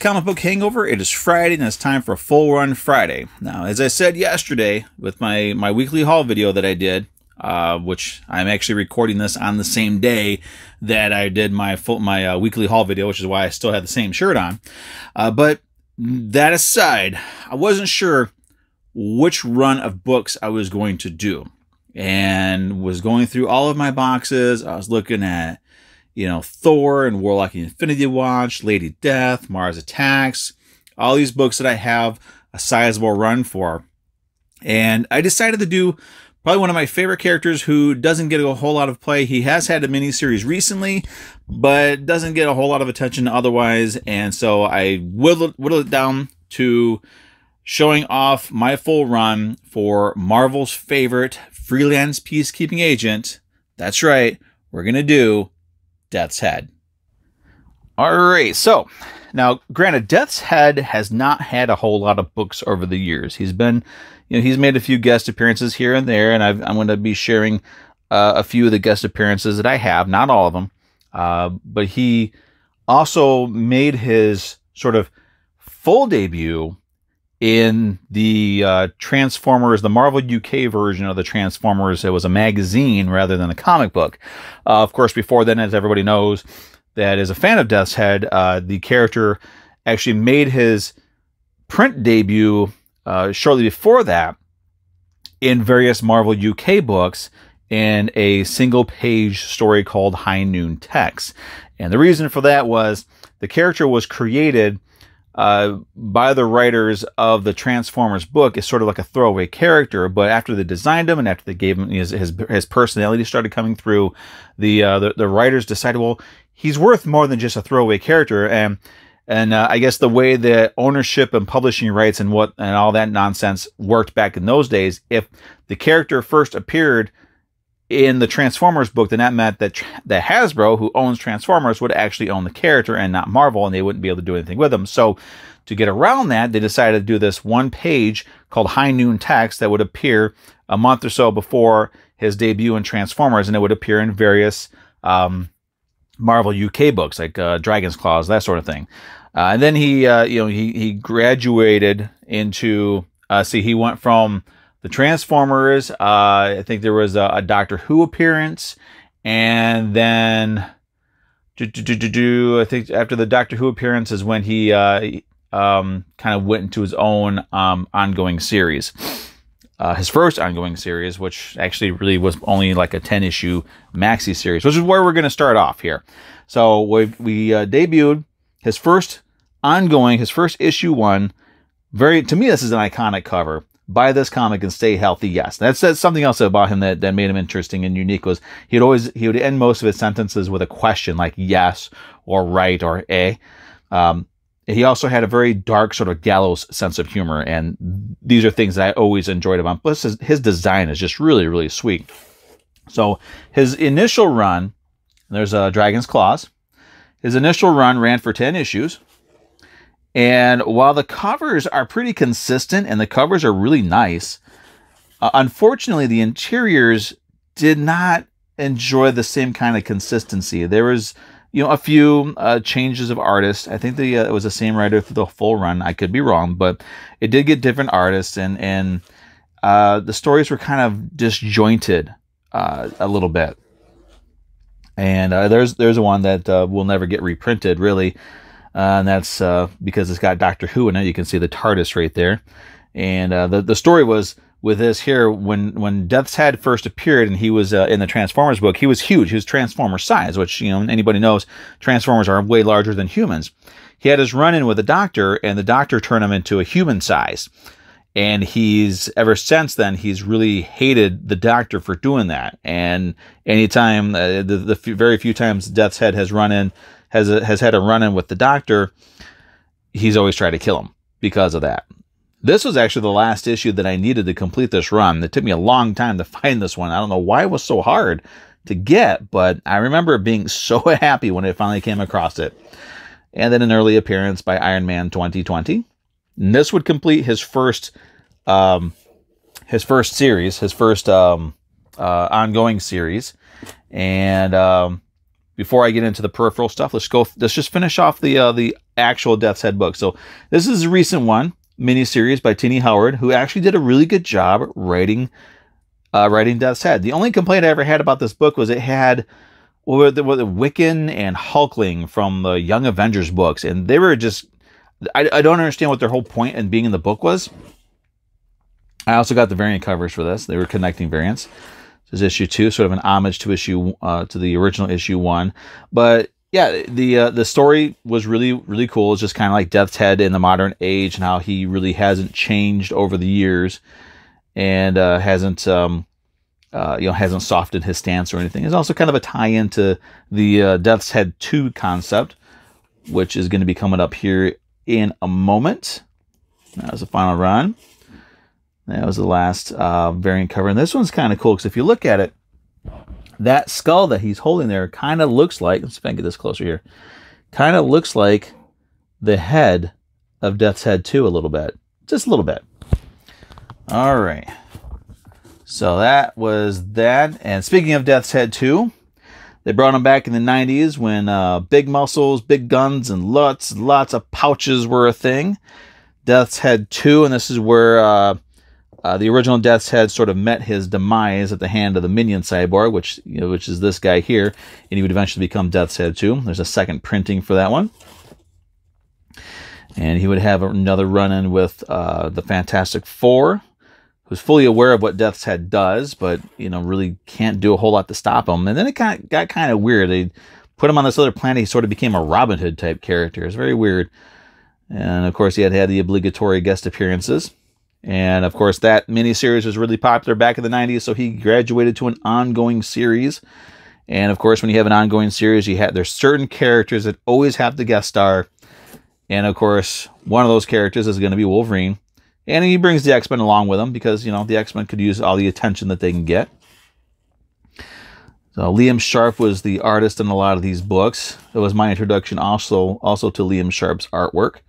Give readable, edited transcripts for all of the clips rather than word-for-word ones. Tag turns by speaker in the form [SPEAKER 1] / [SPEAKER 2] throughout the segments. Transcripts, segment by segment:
[SPEAKER 1] Comic Book Hangover. It is Friday, and it's time for a Full Run Friday. Now, as I said yesterday with my weekly haul video that I did, which I'm actually recording this on the same day that I did my weekly haul video, which is why I still have the same shirt on. But that aside, I wasn't sure which run of books I was going to do, and was going through all of my boxes. I was looking at, Thor and Warlock Infinity Watch, Lady Death, Mars Attacks, all these books that I have a sizable run for. And I decided to do probably one of my favorite characters who doesn't get a whole lot of play. He has had a miniseries recently, but doesn't get a whole lot of attention otherwise. And so I whittled it down to showing off my full run for Marvel's favorite freelance peacekeeping agent. That's right, we're going to do Death's Head. All right, so now, granted, Death's Head has not had a whole lot of books over the years. He's been, he's made a few guest appearances here and there, and I'm going to be sharing a few of the guest appearances that I have, not all of them. But he also made his sort of full debut in the Transformers, the Marvel UK version of the Transformers. It was a magazine rather than a comic book. Of course, before then, as everybody knows that is a fan of Death's Head, the character actually made his print debut shortly before that in various Marvel UK books in a single-page story called High Noon Tex. And the reason for that was the character was created by the writers of the Transformers book is sort of like a throwaway character, but after they designed him and after they gave him his personality started coming through, the writers decided, well, he's worth more than just a throwaway character. And I guess the way that ownership and publishing rights and all that nonsense worked back in those days, if the character first appeared in the Transformers book, then that meant that Hasbro, who owns Transformers, would actually own the character and not Marvel, and they wouldn't be able to do anything with him. So to get around that, they decided to do this one page called High Noon Text that would appear a month or so before his debut in Transformers, and it would appear in various Marvel UK books like Dragon's Claws, that sort of thing. And then he graduated into he went from the Transformers, I think there was a Doctor Who appearance, and then I think after the Doctor Who appearance is when he kind of went into his own ongoing series. His first ongoing series, which actually really was only like a 10-issue maxi series, which is where we're going to start off here. So we debuted his first ongoing, his first issue one. To me, this is an iconic cover. Buy this comic and stay healthy. Yes, that's something else about him that made him interesting and unique. Was he would end most of his sentences with a question like yes or right or a. He also had a very dark sort of gallows sense of humor, and these are things that I always enjoyed about him. Plus, his design is just really, really sweet. So his initial run, there's Dragon's Claws. His initial run ran for 10 issues. And while the covers are pretty consistent and the covers are really nice, unfortunately, the interiors did not enjoy the same kind of consistency. There was, a few changes of artists. I think it was the same writer through the full run. I could be wrong, but it did get different artists, and the stories were kind of disjointed a little bit. And there's one that will never get reprinted, really. And that's because it's got Doctor Who in it. You can see the TARDIS right there. And the story was with this here, when Death's Head first appeared and he was in the Transformers book, he was huge. He was Transformer size, which, anybody knows Transformers are way larger than humans. He had his run-in with the Doctor, and the Doctor turned him into a human size. And ever since then, he's really hated the Doctor for doing that. And anytime, the very few times Death's Head has had a run-in with the Doctor, he's always tried to kill him because of that. This was actually the last issue that I needed to complete this run. It took me a long time to find this one. I don't know why it was so hard to get, but I remember being so happy when I finally came across it. And then an early appearance by Iron Man 2020. And this would complete his first series, his first ongoing series. And before I get into the peripheral stuff, let's just finish off the actual Death's Head book. So this is a recent one, miniseries by Tini Howard, who actually did a really good job writing Death's Head. The only complaint I ever had about this book was it had the Wiccan and Hulkling from the Young Avengers books, and they were just, I don't understand what their whole point in being in the book was. I also got the variant covers for this. They were connecting variants. This is issue 2, sort of an homage to to the original issue 1. But yeah, the story was really cool. It's just kind of like Death's Head in the modern age and how he really hasn't changed over the years and hasn't softened his stance or anything. It's also kind of a tie-in to the Death's Head 2 concept, which is going to be coming up here in a moment. That was the final run. That was the last variant cover. And this one's kind of cool because if you look at it, that skull that he's holding there kind of looks like, let's see if I can get this closer here, kind of looks like the head of Death's Head 2 a little bit. Just a little bit. All right. So that was that. And speaking of Death's Head 2, they brought him back in the 90s when big muscles, big guns, and lots of pouches were a thing. Death's Head 2, and this is where the original Death's Head sort of met his demise at the hand of the minion cyborg, which is this guy here, and he would eventually become Death's Head 2. There's a second printing for that one. And he would have another run-in with the Fantastic Four, who's fully aware of what Death's Head does, but really can't do a whole lot to stop him. And then it got kind of weird. They put him on this other planet. He sort of became a Robin Hood type character. It's very weird. And of course, he had the obligatory guest appearances. And of course, that miniseries was really popular back in the 90s, so he graduated to an ongoing series. And of course, when you have an ongoing series, there's certain characters that always have to guest star. And of course, one of those characters is going to be Wolverine. And he brings the X-Men along with him because, the X-Men could use all the attention that they can get. So Liam Sharp was the artist in a lot of these books. It was my introduction also to Liam Sharp's artwork.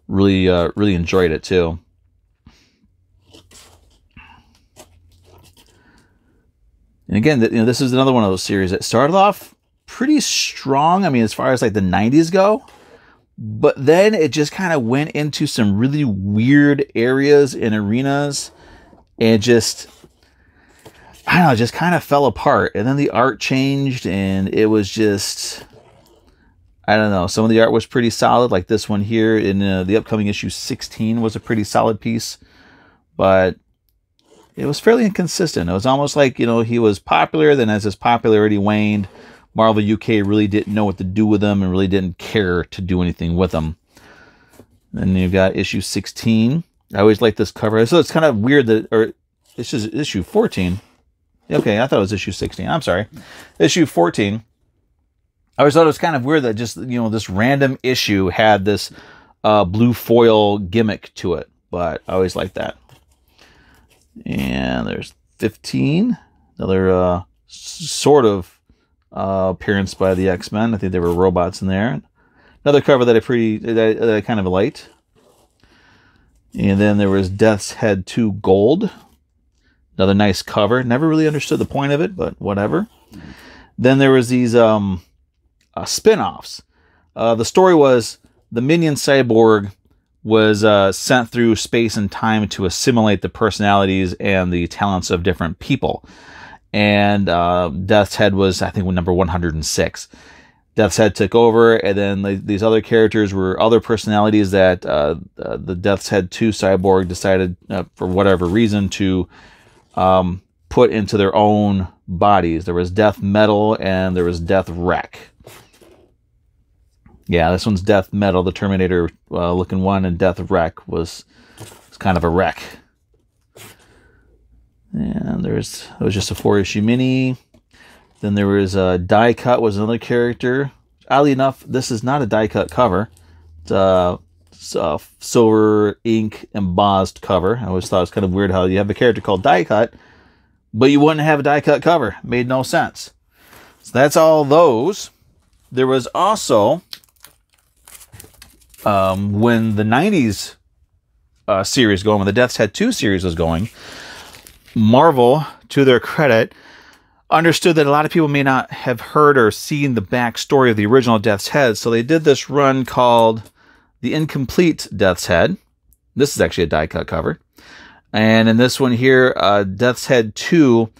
[SPEAKER 1] Really enjoyed it too. And again, this is another one of those series that started off pretty strong. I mean, as far as like the 90s go, but then it just kind of went into some really weird areas and arenas and just kind of fell apart. And then the art changed and it was just, I don't know. Some of the art was pretty solid, like this one here in the upcoming issue 16 was a pretty solid piece, but it was fairly inconsistent. It was almost like, he was popular, then as his popularity waned, Marvel UK really didn't know what to do with him and really didn't care to do anything with him. Then you've got issue 16. I always like this cover. So it's kind of weird or it's just issue 14. Okay, I thought it was issue 16. I'm sorry. Issue 14. I always thought it was kind of weird that just, this random issue had this blue foil gimmick to it. But I always liked that. And there's 15, another sort of appearance by the X-Men. I think there were robots in there. Another cover that I kind of liked. And then there was Death's Head 2 Gold. Another nice cover. Never really understood the point of it, but whatever. Then there was these spin-offs. The story was the Minion Cyborg was sent through space and time to assimilate the personalities and the talents of different people. And Death's Head was, I think, number 106. Death's Head took over, and then these other characters were other personalities that the Death's Head 2 cyborg decided, for whatever reason, to put into their own bodies. There was Death Metal and there was Death Wreck. Yeah, this one's Death Metal, the Terminator looking one, and Death Wreck was kind of a wreck. And it was just a 4-issue mini. Then there was Die Cut was another character. Oddly enough, this is not a die cut cover. It's a silver ink embossed cover. I always thought it was kind of weird how you have a character called Die Cut, but you wouldn't have a die cut cover. It made no sense. So that's all those. There was also when the 90s series going, when the Death's Head 2 series was going, Marvel, to their credit, understood that a lot of people may not have heard or seen the backstory of the original Death's Head, so they did this run called The Incomplete Death's Head. This is actually a die cut cover. And in this one here, Death's Head 2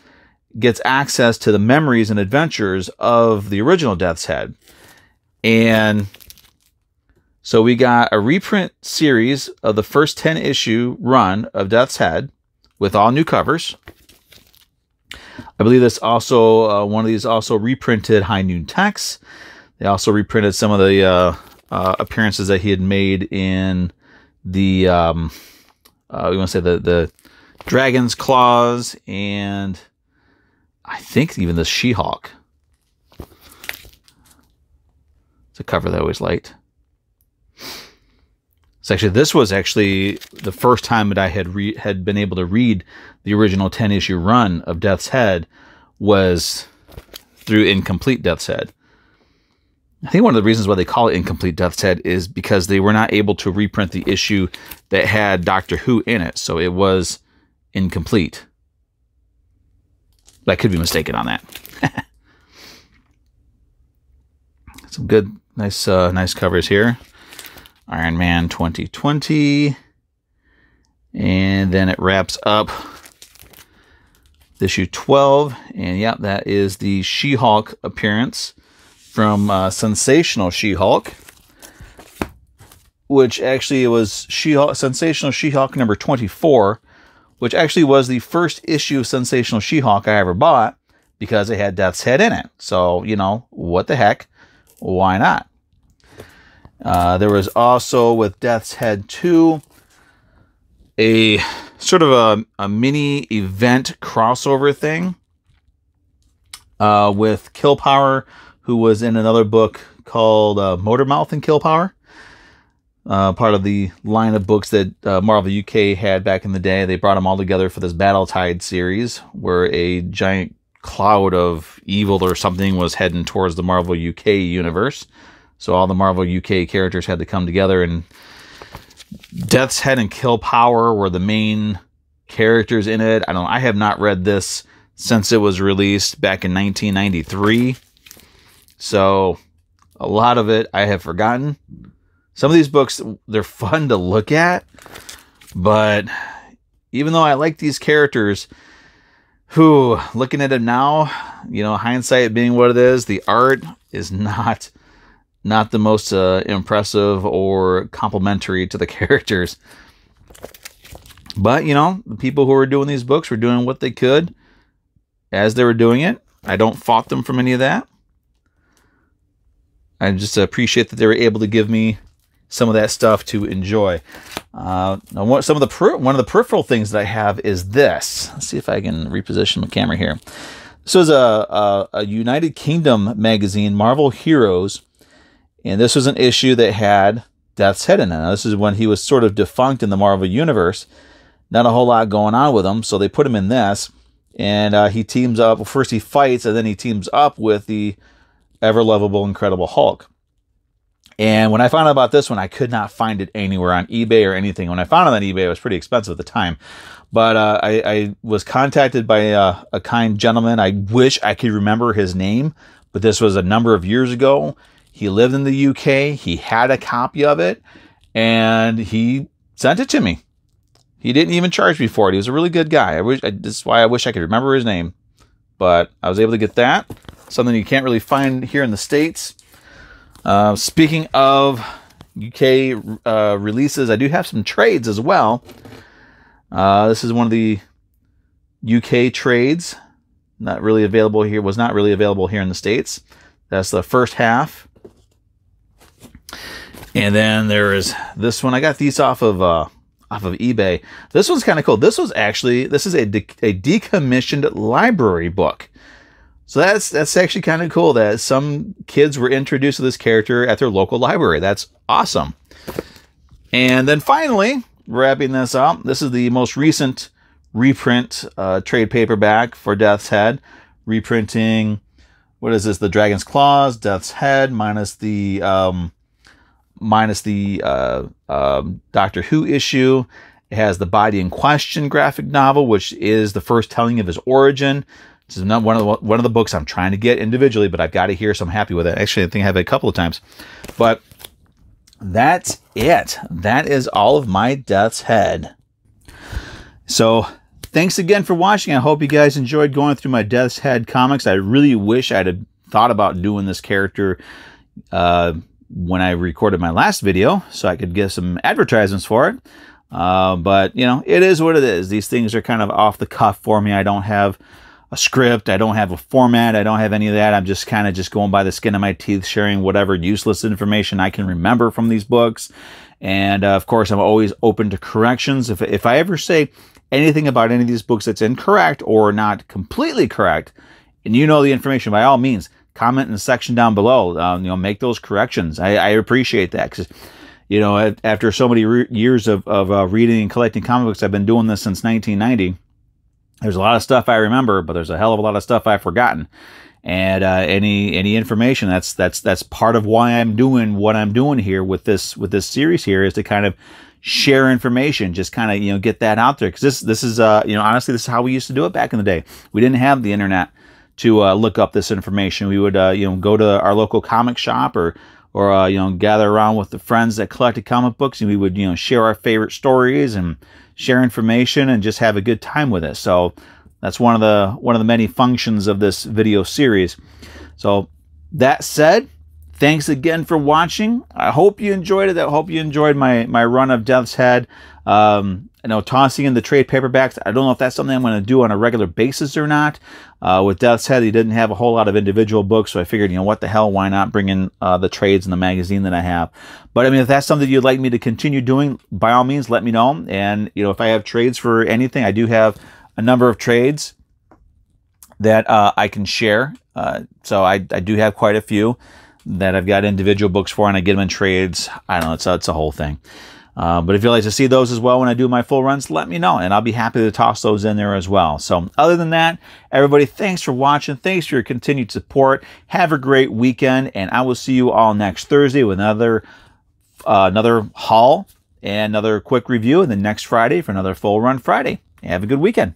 [SPEAKER 1] gets access to the memories and adventures of the original Death's Head. And so we got a reprint series of the first 10-issue run of Death's Head with all new covers. I believe this also, one of these also reprinted High Noon Tex. They also reprinted some of the appearances that he had made in the, we want to say the Dragon's Claws, and I think even the She-Hulk. It's a cover that I always liked. So actually, this was actually the first time that I had been able to read the original 10-issue run of Death's Head was through Incomplete Death's Head. I think one of the reasons why they call it Incomplete Death's Head is because they were not able to reprint the issue that had Doctor Who in it, so it was incomplete. But I could be mistaken on that. Some good, nice covers here. Iron Man 2020. And then it wraps up issue 12. And yeah, that is the She-Hulk appearance from Sensational She-Hulk, which actually was Sensational She-Hulk number 24, which actually was the first issue of Sensational She-Hulk I ever bought because it had Death's Head in it. So, you know, what the heck? Why not? There was also, with Death's Head 2, a sort of a mini event crossover thing with Kill Power, who was in another book called Motormouth and Kill Power. Part of the line of books that Marvel UK had back in the day. They brought them all together for this Battle Tide series, where a giant cloud of evil or something was heading towards the Marvel UK universe. So all the Marvel UK characters had to come together, and Death's Head and Kill Power were the main characters in it. I have not read this since it was released back in 1993. So a lot of it I have forgotten. Some of these books, they're fun to look at, but even though I like these characters, looking at them now, you know, hindsight being what it is, the art is not the most impressive or complimentary to the characters. But, you know, the people who were doing these books were doing what they could as they were doing it. I don't fault them from any of that. I just appreciate that they were able to give me some of that stuff to enjoy. Now, one of the peripheral things that I have is this. Let's see if I can reposition my camera here. This was a United Kingdom magazine, Marvel Heroes, and this was an issue that had Death's Head in it. Now, this is when he was sort of defunct in the Marvel Universe. Not a whole lot going on with him, so they put him in this, and he teams up. Well, first he fights, and then he teams up with the ever-lovable Incredible Hulk. And when I found out about this one, I could not find it anywhere on eBay or anything. When I found it on eBay, it was pretty expensive at the time. But I was contacted by a kind gentleman. I wish I could remember his name, but this was a number of years ago. He lived in the UK. He had a copy of it, and he sent it to me. He didn't even charge me for it. He was a really good guy. This is why I wish I could remember his name. But I was able to get that. Something you can't really find here in the States. Speaking of UK releases, I do have some trades as well. This is one of the UK trades. Not really available here. Was not really available here in the States. That's the first half. And then there is this one. I got these off of eBay. This one's kind of cool. This is a decommissioned library book. So that's actually kind of cool that some kids were introduced to this character at their local library. That's awesome. And then finally, wrapping this up, this is the most recent reprint trade paperback for Death's Head. Reprinting, what is this? The Dragon's Claws, Death's Head, minus the Doctor Who issue. It has the Body in Question graphic novel, which is the first telling of his origin. This is not one of the books I'm trying to get individually, but I've got it here, so I'm happy with it. Actually, I think I have it a couple of times. But that's it. That is all of my Death's Head. So thanks again for watching. I hope you guys enjoyed going through my Death's Head comics. I really wish I'd have thought about doing this character when I recorded my last video, so I could get some advertisements for it. But, you know, it is what it is. These things are kind of off the cuff for me. I don't have a script. I don't have a format. I don't have any of that. I'm just kind of just going by the skin of my teeth, sharing whatever useless information I can remember from these books. And, of course, I'm always open to corrections. If I ever say anything about any of these books that's incorrect or not completely correct, and you know the information, by all means, comment in the section down below. You know, make those corrections. I appreciate that, because, you know, after so many years of reading and collecting comic books, I've been doing this since 1990. There's a lot of stuff I remember, but there's a hell of a lot of stuff I've forgotten. And any information, that's part of why I'm doing what I'm doing here with this series here, is to kind of share information, just kind of, you know, get that out there. Because this is you know, honestly, this is how we used to do it back in the day. We didn't have the internet to look up this information. We would you know, go to our local comic shop or you know, gather around with the friends that collected comic books, and we would, you know, share our favorite stories and share information and just have a good time with it. So that's one of the many functions of this video series. So that said, thanks again for watching. I hope you enjoyed it. I hope you enjoyed my run of Death's Head. You know, tossing in the trade paperbacks, I don't know if that's something I'm going to do on a regular basis or not. With Death's Head, he didn't have a whole lot of individual books, so I figured, you know, what the hell, why not bring in the trades in the magazine that I have. But I mean, if that's something you'd like me to continue doing, by all means, let me know. And, you know, if I have trades for anything, I do have a number of trades that I can share. So I do have quite a few that I've got individual books for, and I get them in trades. I don't know, it's a whole thing. But if you'd like to see those as well when I do my full runs, let me know, and I'll be happy to toss those in there as well. So other than that, everybody, thanks for watching. Thanks for your continued support. Have a great weekend, and I will see you all next Thursday with another haul and another quick review, and then next Friday for another Full Run Friday. Have a good weekend.